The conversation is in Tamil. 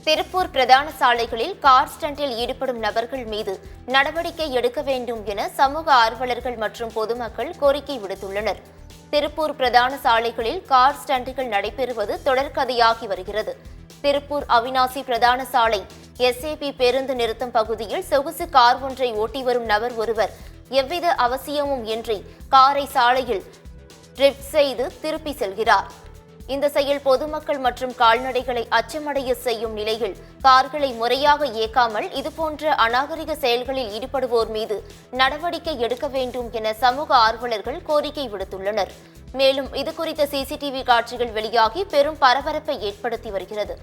திருப்பூர் பிரதான சாலைகளில் கார் ஸ்டண்டில் ஈடுபடும் நபர்கள் மீது நடவடிக்கை எடுக்க வேண்டும் என சமூக ஆர்வலர்கள் மற்றும் பொதுமக்கள் கோரிக்கை விடுத்துள்ளனர். திருப்பூர் பிரதான சாலைகளில் கார் ஸ்டண்டுகள் நடைபெறுவது தொடர்கதையாகி வருகிறது. திருப்பூர் அவிநாசி பிரதான சாலை SAP பேருந்து நிறுத்தம் பகுதியில் சொகுசு கார் ஒன்றை ஓட்டி வரும் நபர் ஒருவர் எவ்வித அவசியமும் இன்றி காரை சாலையில் ட்ரிப்ட் செய்து திருப்பி செல்கிறார். இந்த செயல் பொதுமக்கள் மற்றும் கால்நடைகளை அச்சமடைய செய்யும் நிலையில் கார்களை முறையாக இயக்காமல் இதுபோன்ற அநாகரிக செயல்களில் ஈடுபடுவோர் மீது நடவடிக்கை எடுக்க வேண்டும் என சமூக ஆர்வலர்கள் கோரிக்கை விடுத்துள்ளனர். மேலும் இதுகுறித்த CCTV காட்சிகள் வெளியாகி பெரும் பரபரப்பை ஏற்படுத்தி வருகிறது.